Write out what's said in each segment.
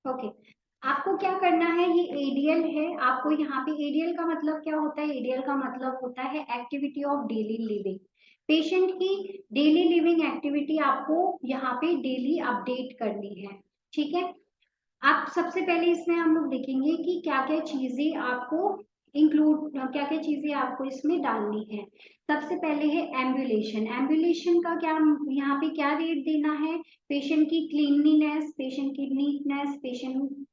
Okay, आपको क्या करना है, ये एडीएल है। आपको यहाँ पे एडीएल का मतलब क्या होता है, एडीएल का मतलब होता है activity of daily living. Patient की डेली लिविंग एक्टिविटी आपको यहाँ पे डेली अपडेट करनी है। ठीक है, आप सबसे पहले इसमें हम लोग देखेंगे कि क्या क्या चीजें आपको इंक्लूड, क्या क्या चीजें आपको इसमें डालनी है। सबसे पहले है एम्बुलेशन। एम्बुलेशन का क्या, यहाँ पे क्या रेट देना है, पेशेंट की क्लीनलीनेस, पेशेंट की नीटनेस, पेशेंट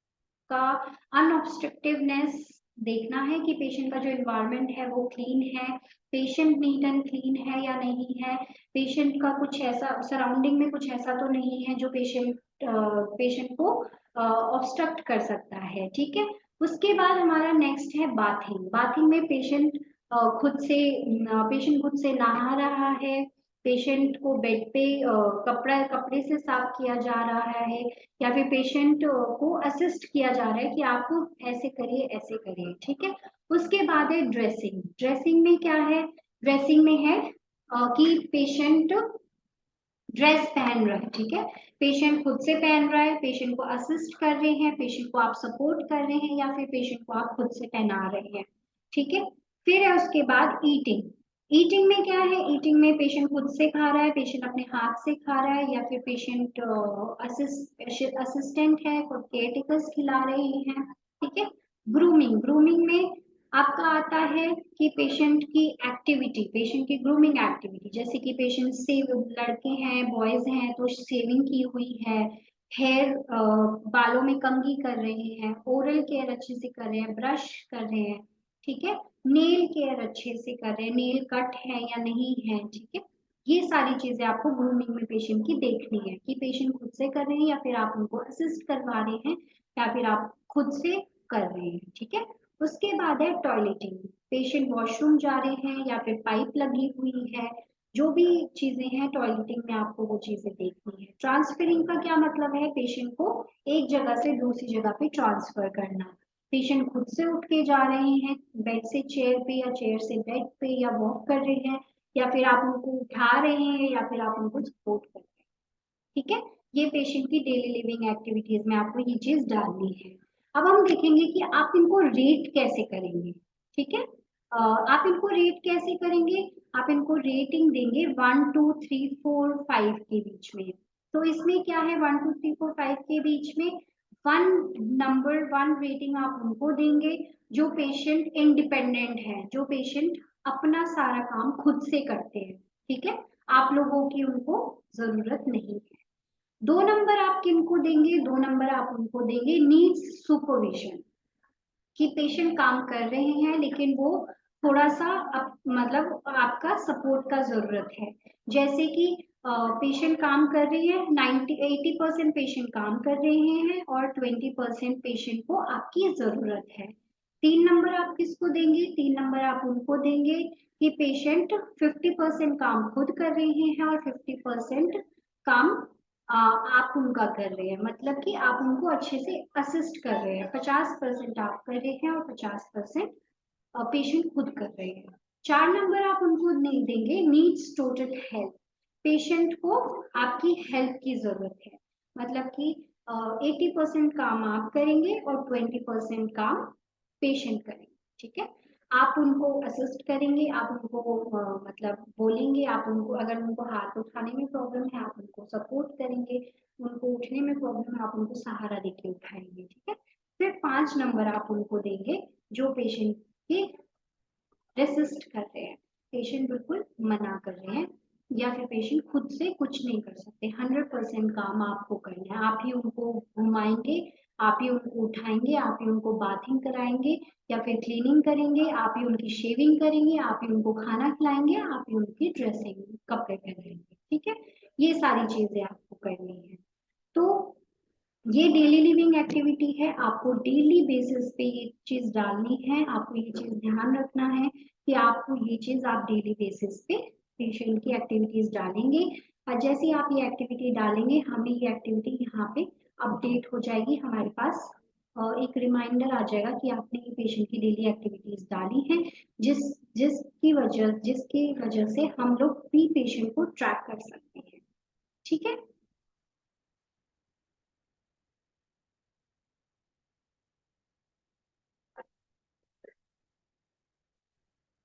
का अनऑब्स्ट्रक्टिवनेस देखना है कि पेशेंट का जो इन्वायरमेंट है वो क्लीन है, पेशेंट नीट एंड क्लीन है या नहीं है, पेशेंट का कुछ ऐसा सराउंडिंग में कुछ ऐसा तो नहीं है जो पेशेंट को ऑब्स्ट्रक्ट कर सकता है। ठीक है, उसके बाद हमारा नेक्स्ट है बाथिंग। बाथिंग में पेशेंट खुद से नहा रहा है, पेशेंट को बेड पे कपड़े से साफ किया जा रहा है, या फिर पेशेंट को असिस्ट किया जा रहा है कि आप ऐसे करिए ऐसे करिए। ठीक है, उसके बाद है ड्रेसिंग। ड्रेसिंग में क्या है, ड्रेसिंग में है कि पेशेंट ड्रेस पहन रहा है। ठीक है, पेशेंट खुद से पहन रहा है, पेशेंट को असिस्ट कर रहे हैं, पेशेंट को आप सपोर्ट कर रहे हैं, या फिर पेशेंट को आप खुद से पहना रहे हैं। ठीक है, फिर है उसके बाद ईटिंग। ईटिंग में क्या है, ईटिंग में पेशेंट खुद से खा रहा है, पेशेंट अपने हाथ से खा रहा है, या फिर पेशेंट असिस्टेंट है, खुद केयरटेकर्स खिला रहे हैं। ठीक है, ग्रूमिंग। ग्रूमिंग में आपका आता है कि पेशेंट की एक्टिविटी, पेशेंट की ग्रूमिंग एक्टिविटी, जैसे कि पेशेंट से लड़के हैं बॉयज हैं तो शेविंग की हुई है, हेयर बालों में कंघी कर रहे हैं, ओरल केयर अच्छे से कर रहे हैं, ब्रश कर रहे हैं। ठीक है, नेल केयर अच्छे से कर रहे हैं, नेल कट है या नहीं है। ठीक है, ये सारी चीजें आपको ग्रूमिंग में पेशेंट की देखनी है कि पेशेंट खुद से कर रहे हैं या फिर आप उनको असिस्ट करवा रहे हैं, या फिर आप खुद से कर रहे हैं। ठीक है, उसके बाद है टॉयलेटिंग। पेशेंट वॉशरूम जा रहे हैं या फिर पाइप लगी हुई है, जो भी चीजें हैं टॉयलेटिंग में आपको वो चीजें देखनी है। ट्रांसफरिंग का क्या मतलब है, पेशेंट को एक जगह से दूसरी जगह पे ट्रांसफर करना। पेशेंट खुद से उठ के जा रहे हैं बेड से चेयर पे, या चेयर से बेड पे, या वॉक कर रहे हैं, या फिर आप उनको उठा रहे हैं, या फिर आप उनको सपोर्ट कर रहे हैं। ठीक है, ये पेशेंट की डेली लिविंग एक्टिविटीज में आपको ये चीज डालनी है। अब हम देखेंगे कि आप इनको रेट कैसे करेंगे। ठीक है, आप इनको रेट कैसे करेंगे, आप इनको रेटिंग देंगे 1 2 3 4 5 के बीच में। तो इसमें क्या है, 1 2 3 4 5 के बीच में वन नंबर वन रेटिंग आप उनको देंगे जो पेशेंट इंडिपेंडेंट है, जो पेशेंट अपना सारा काम खुद से करते हैं। ठीक है, आप लोगों की उनको जरूरत नहीं है। 2 नंबर आप किनको देंगे, 2 नंबर आप उनको देंगे नीड्स सुपरविजन, कि पेशेंट काम कर रहे हैं लेकिन वो थोड़ा सा मतलब आपका सपोर्ट का जरूरत है। जैसे कि पेशेंट काम कर रही है, 80% पेशेंट काम कर रहे हैं और 20% पेशेंट को आपकी जरूरत है। 3 नंबर आप किसको देंगे, 3 नंबर आप उनको देंगे कि पेशेंट 50% काम खुद कर रहे हैं और 50% काम आप उनका कर रहे हैं, मतलब कि आप उनको अच्छे से असिस्ट कर रहे हैं। 50% आप कर रहे हैं और 50% पेशेंट खुद कर रहे हैं। 4 नंबर आप उनको नहीं देंगे नीड्स टोटल हेल्थ। पेशेंट को आपकी हेल्प की जरूरत है, मतलब कि 80% काम आप करेंगे और 20% काम पेशेंट करेंगे। ठीक है, आप उनको असिस्ट करेंगे, आप उनको मतलब बोलेंगे, आप उनको अगर उनको हाथ उठाने में प्रॉब्लम है आप उनको सपोर्ट करेंगे, उनको उठने में प्रॉब्लम है आप उनको सहारा देके उठाएंगे। ठीक है, फिर 5 नंबर आप उनको देंगे जो पेशेंट के रेसिस्ट कर रहे हैं, पेशेंट बिल्कुल मना कर रहे हैं, या फिर पेशेंट खुद से कुछ नहीं कर सकते, 100% काम आपको करना है। आप ही उनको घुमाएंगे, आप ही उनको उठाएंगे, आप ही उनको बाथिंग कराएंगे, या फिर क्लीनिंग करेंगे, आप ही उनकी शेविंग करेंगे, आप ही उनको खाना खिलाएंगे, आप ही उनकी ड्रेसिंग कपड़े पहनाएंगे। ठीक है, ये सारी चीजें आपको करनी है। तो ये डेली लिविंग एक्टिविटी है, आपको डेली बेसिस पे ये चीज डालनी है, आपको ये चीज ध्यान रखना है कि आपको ये चीज आप डेली बेसिस पे पेशेंट की एक्टिविटीज डालेंगे। और जैसे ही आप ये एक्टिविटी डालेंगे हमें ये एक्टिविटी यहाँ पे अपडेट हो जाएगी हमारे पास, एक रिमाइंडर आ जाएगा कि आपने ये पेशेंट की डेली एक्टिविटीज डाली हैं, जिस जिसकी वजह से हम लोग भी पेशेंट को ट्रैक कर सकते हैं। ठीक है,